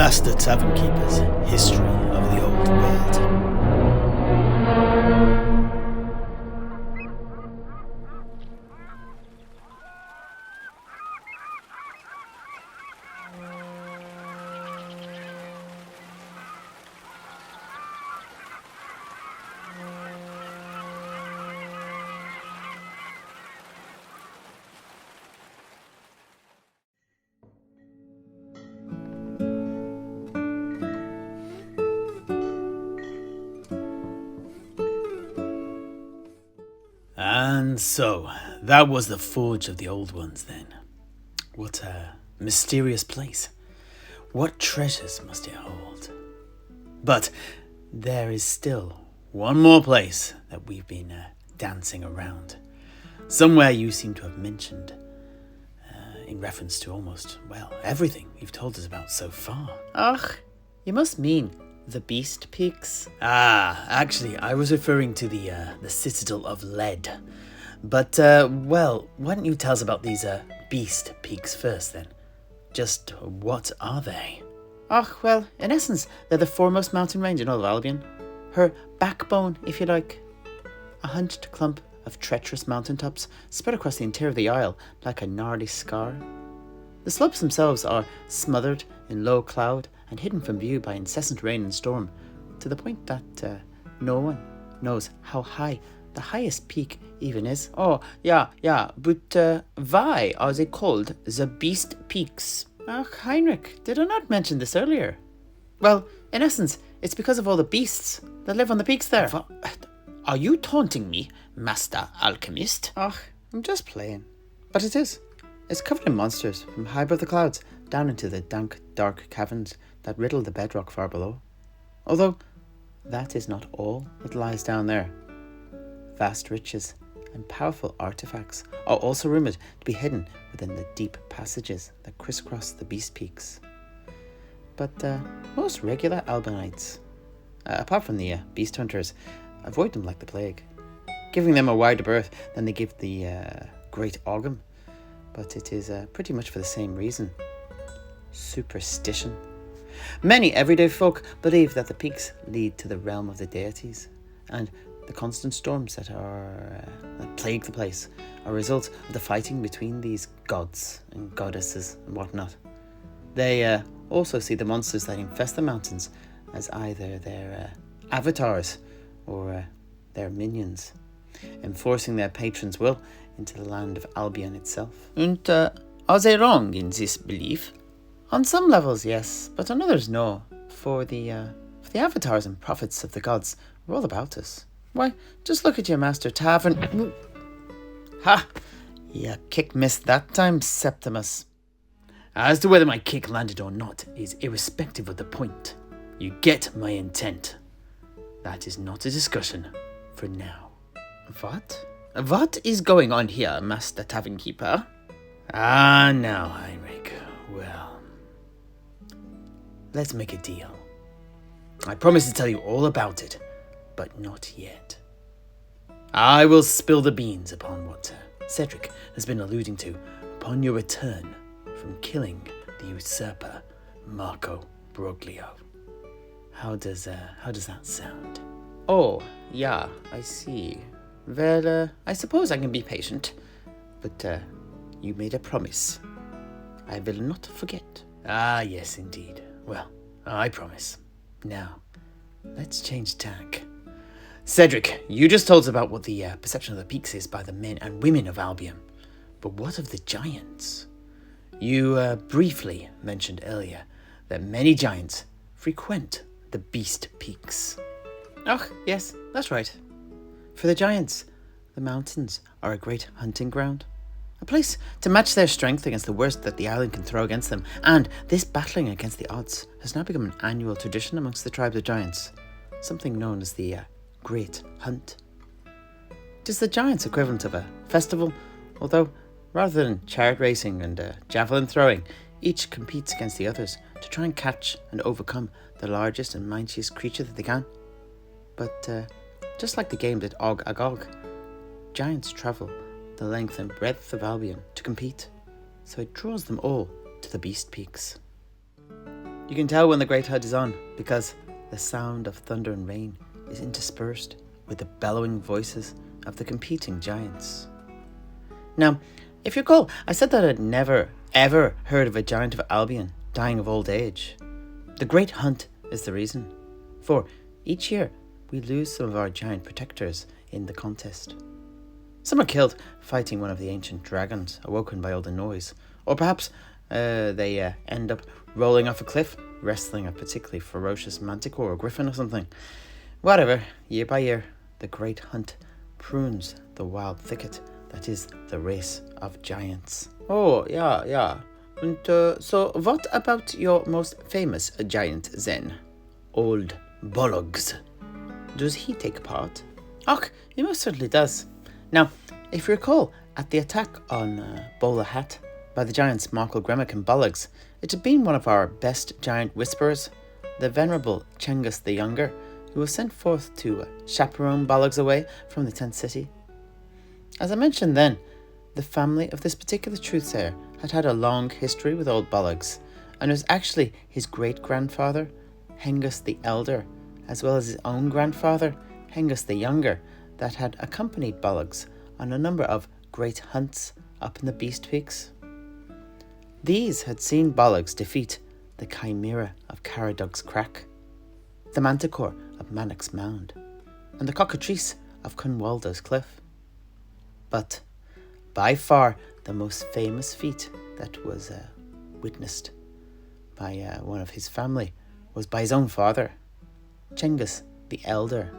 Master Tavern Keeper's History of the Old World. And so, that was the Forge of the Old Ones then. What a mysterious place. What treasures must it hold? But there is still one more place that we've been dancing around. Somewhere you seem to have mentioned in reference to almost, everything you've told us about so far. Ach, you must mean the Beast Peaks. Actually, I was referring to the Citadel of Lead. But, why don't you tell us about these Beast Peaks first, then? Just what are they? Ach, well, in essence, they're the foremost mountain range in all of Albion. Her backbone, if you like. A hunched clump of treacherous mountaintops spread across the interior of the isle like a gnarly scar. The slopes themselves are smothered in low cloud and hidden from view by incessant rain and storm, to the point that no one knows how high the highest peak even is. Oh, yeah, but why are they called the Beast Peaks? Ach, Heinrich, did I not mention this earlier? Well, in essence, it's because of all the beasts that live on the peaks there. Are you taunting me, Master Alchemist? Ach, I'm just playing. But it is. It's covered in monsters, from high above the clouds down into the dank, dark caverns that riddle the bedrock far below. Although, that is not all that lies down there. Vast riches and powerful artifacts are also rumoured to be hidden within the deep passages that crisscross the Beast Peaks. But most regular Albionites, apart from the beast hunters, avoid them like the plague, giving them a wider berth than they give the Great Ogham. But it is pretty much for the same reason. Superstition. Many everyday folk believe that the peaks lead to the realm of the deities, and the constant storms that plague the place are a result of the fighting between these gods and goddesses and whatnot. They also see the monsters that infest the mountains as either their avatars or their minions, enforcing their patron's will into the land of Albion itself. And are they wrong in this belief? On some levels, yes, but on others, no. For the avatars and prophets of the gods are all about us. Why, just look at your Master Tavern. Ha! Your kick missed that time, Septimus. As to whether my kick landed or not is irrespective of the point. You get my intent. That is not a discussion for now. What? What is going on here, Master Tavern Keeper? Now, Heinrich. Well, let's make a deal. I promise to tell you all about it, but not yet. I will spill the beans upon what Sedrik has been alluding to upon your return from killing the usurper Marco Broglio. How does that sound? Oh, yeah, I see. Well, I suppose I can be patient. But you made a promise. I will not forget. Yes, indeed. Well, I promise. Now, let's change tack. Sedrik, you just told us about what the perception of the peaks is by the men and women of Albion. But what of the giants? You briefly mentioned earlier that many giants frequent the Beast Peaks. Oh, yes, that's right. For the giants, the mountains are a great hunting ground. A place to match their strength against the worst that the island can throw against them. And this battling against the odds has now become an annual tradition amongst the tribes of giants. Something known as the Great Hunt. It is the giants' equivalent of a festival, although rather than chariot racing and javelin throwing, each competes against the others to try and catch and overcome the largest and mightiest creature that they can. But just like the games at Og Agog, giants travel the length and breadth of Albion to compete, so it draws them all to the Beast Peaks. You can tell when the Great Hunt is on because the sound of thunder and rain is interspersed with the bellowing voices of the competing giants. Now, if you recall, I said that I'd never, ever heard of a giant of Albion dying of old age. The Great Hunt is the reason. For each year, we lose some of our giant protectors in the contest. Some are killed fighting one of the ancient dragons awoken by all the noise, or perhaps they end up rolling off a cliff, wrestling a particularly ferocious manticore or griffin or something. Whatever, year by year, the Great Hunt prunes the wild thicket that is the race of giants. Oh, yeah. And so what about your most famous giant then? Old Bologs. Does he take part? Och, he most certainly does. Now, if you recall, at the attack on Bollocks by the giants Malcolm and Bologs, it had been one of our best giant whisperers, the venerable Cengus the Younger, who was sent forth to chaperone Bologs away from the tent city. As I mentioned then, the family of this particular Truthsayer had had a long history with old Bologs, and it was actually his great-grandfather, Hengus the Elder, as well as his own grandfather, Hengus the Younger, that had accompanied Bologs on a number of great hunts up in the Beast Peaks. These had seen Bologs defeat the Chimera of Caradog's Crack, the Manticore of Mannock's Mound, and the Cockatrice of Cunwaldo's Cliff. But by far the most famous feat that was witnessed by one of his family was by his own father, Cengus the Elder.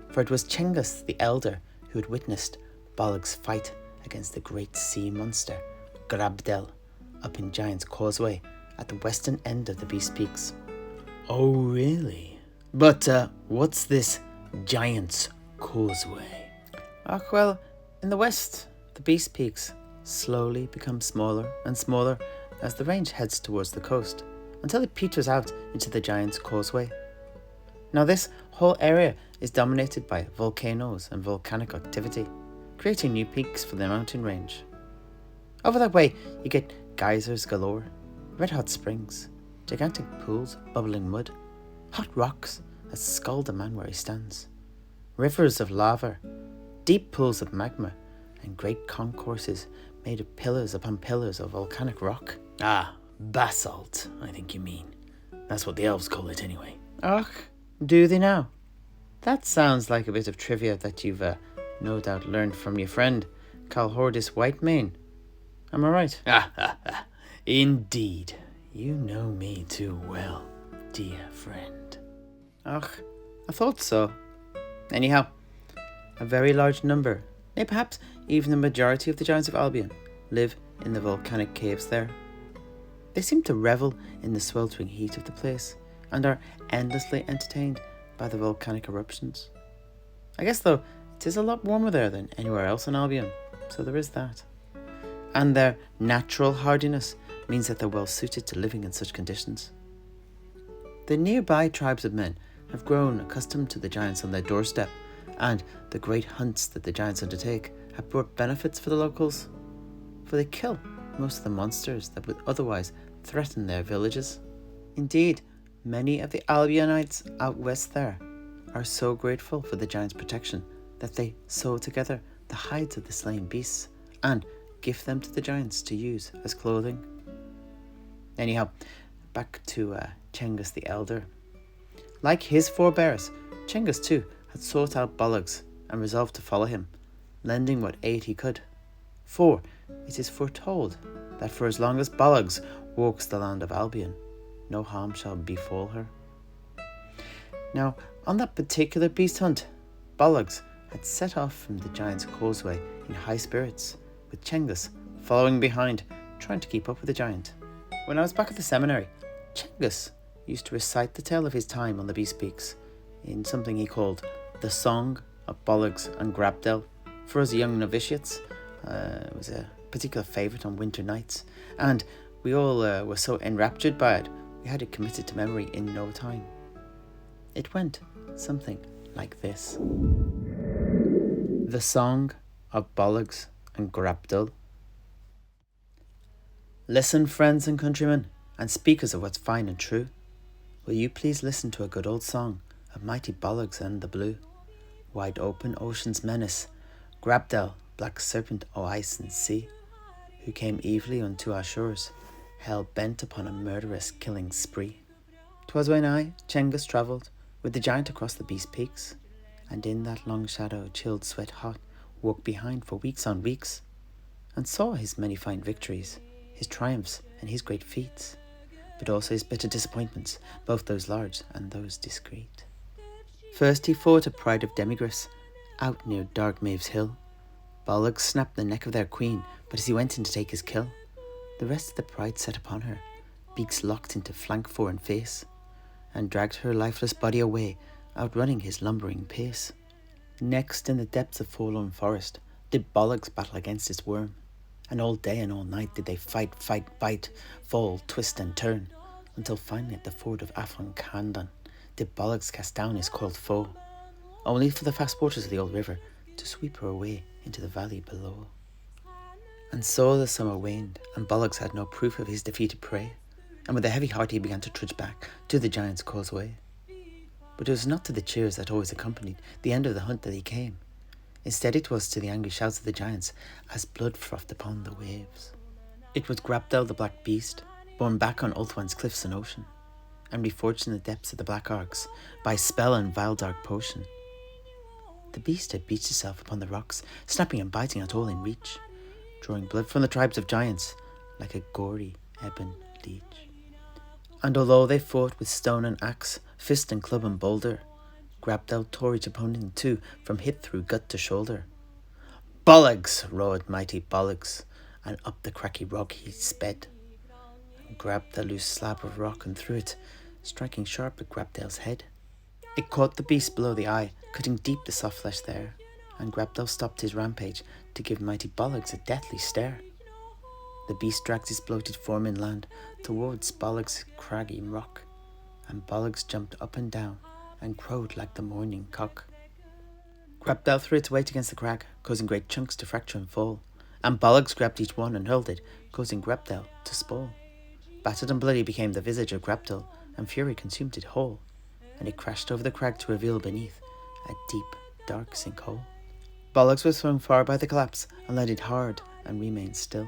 For it was Cengus the Elder who had witnessed Bolog's fight against the great sea monster, Grapdil, up in Giant's Causeway at the western end of the Beast Peaks. Oh, really? But what's this Giant's Causeway? Ah, well, in the west, the Beast Peaks slowly become smaller and smaller as the range heads towards the coast, until it peters out into the Giant's Causeway. Now this whole area is dominated by volcanoes and volcanic activity, creating new peaks for the mountain range. Over that way, you get geysers galore, red-hot springs, gigantic pools of bubbling mud, hot rocks that scald a man where he stands, rivers of lava, deep pools of magma, and great concourses made of pillars upon pillars of volcanic rock. Ah, basalt, I think you mean. That's what the elves call it anyway. Och, do they now? That sounds like a bit of trivia that you've no doubt learned from your friend, Calhordis Whitemane. Am I right? Indeed. You know me too well, dear friend. Och, I thought so. Anyhow, a very large number, nay perhaps even the majority of the giants of Albion, live in the volcanic caves there. They seem to revel in the sweltering heat of the place and are endlessly entertained by the volcanic eruptions. I guess though, it is a lot warmer there than anywhere else in Albion, so there is that. And their natural hardiness means that they're well suited to living in such conditions. The nearby tribes of men have grown accustomed to the giants on their doorstep, and the great hunts that the giants undertake have brought benefits for the locals, for they kill most of the monsters that would otherwise threaten their villages. Indeed, many of the Albionites out west there are so grateful for the giants' protection that they sew together the hides of the slain beasts and gift them to the giants to use as clothing. Anyhow, back to Cengus the Elder. Like his forebears, Cengus too had sought out Bologs and resolved to follow him, lending what aid he could. For it is foretold that for as long as Bologs walks the land of Albion, no harm shall befall her. Now, on that particular beast hunt, Bologs had set off from the Giant's Causeway in high spirits, with Cengus following behind, trying to keep up with the giant. When I was back at the seminary, Cengus used to recite the tale of his time on the Beast Peaks in something he called the Song of Bologs and Grapdil. For us young novitiates, it was a particular favourite on winter nights, and we all were so enraptured by it, we had it committed to memory in no time. It went something like this. The Song of Bologs and Grapdil. Listen, friends and countrymen, and speakers of what's fine and true. will you please listen to a good old song of mighty Bologs and the blue, wide open ocean's menace, Grapdil, black serpent o' ice and sea, who came evilly unto our shores, hell bent upon a murderous killing spree. 'Twas when I, Cengus, travelled with the giant across the beast peaks, and in that long shadow, chilled sweat hot, walked behind for weeks on weeks, and saw his many fine victories, his triumphs and his great feats, but also his bitter disappointments, both those large and those discreet. First he fought a pride of Demigris, out near dark Maeve's hill. Bollocks snapped the neck of their queen, but as he went in to take his kill, the rest of the pride set upon her, beaks locked into flank fore and face, and dragged her lifeless body away, outrunning his lumbering pace. Next, in the depths of forlorn forest, did Bollocks battle against its worm, and all day and all night did they fight, bite, fall, twist and turn, until finally at the ford of Afon Candan did Bollocks cast down his coiled foe, only for the fast waters of the old river to sweep her away into the valley below. And so the summer waned, and Bollocks had no proof of his defeated prey, and with a heavy heart he began to trudge back to the giant's causeway. But it was not to the cheers that always accompanied the end of the hunt that he came. Instead it was to the angry shouts of the giants as blood frothed upon the waves. It was Grapdil the black beast, borne back on Ulthuan's cliffs and ocean, and reforged in the depths of the black arcs by spell and vile dark potion. The beast had beached itself upon the rocks, snapping and biting at all in reach, drawing blood from the tribes of giants like a gory ebon leech. And although they fought with stone and axe, fist and club and boulder, Grapdil tore each opponent in two from hip through gut to shoulder. "Bologs!" roared mighty Bollocks, and up the cracky rock he sped, and grabbed the loose slab of rock and threw it, striking sharp at Grapdil's head. It caught the beast below the eye, cutting deep the soft flesh there, and Grapdil stopped his rampage to give mighty Bollocks a deathly stare. The beast dragged his bloated form inland towards Bollocks' craggy rock, and Bollocks jumped up and down and crowed like the morning cock. Grapdil threw its weight against the crag, causing great chunks to fracture and fall, and Bollocks grabbed each one and hurled it, causing Grapdil to spoil. Battered and bloody became the visage of Grapdil, and fury consumed it whole, and it crashed over the crag to reveal beneath a deep, dark sinkhole. Bollocks was thrown far by the collapse, and landed hard and remained still.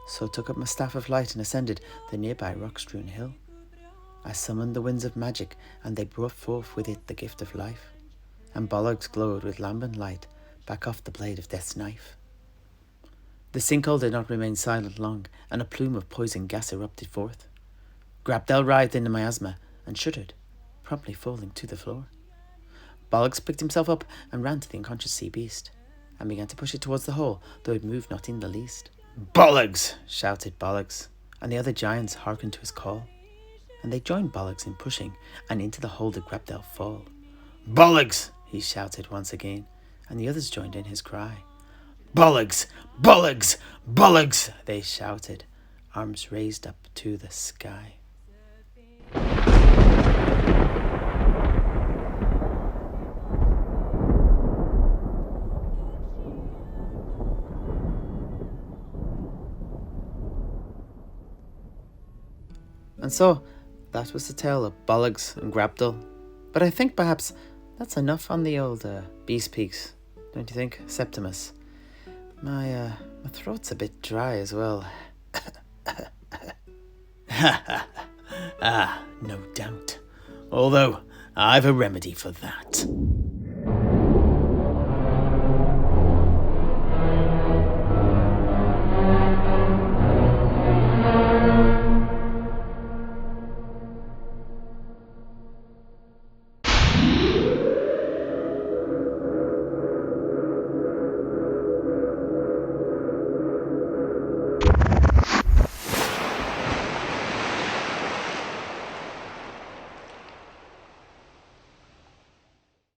So took up my staff of light and ascended the nearby rock-strewn hill. I summoned the winds of magic, and they brought forth with it the gift of life, and Bollocks glowed with lambent light back off the blade of death's knife. The sinkhole did not remain silent long, and a plume of poison gas erupted forth. Grapdil writhed in the miasma and shuddered, promptly falling to the floor. Bollocks picked himself up and ran to the unconscious sea beast, and began to push it towards the hole, though it moved not in the least. "Bologs!" shouted Bollocks, and the other giants hearkened to his call, and they joined Bollocks in pushing, and into the hole did Grapdil fall. "Bologs!" he shouted once again, and the others joined in his cry. "Bologs! Bologs! Bologs!" they shouted, arms raised up to the sky. And so, that was the tale of Bologs and Grapdil. But I think perhaps that's enough on the old Beast Peaks, don't you think, Septimus? My throat's a bit dry as well. No doubt. Although, I've a remedy for that.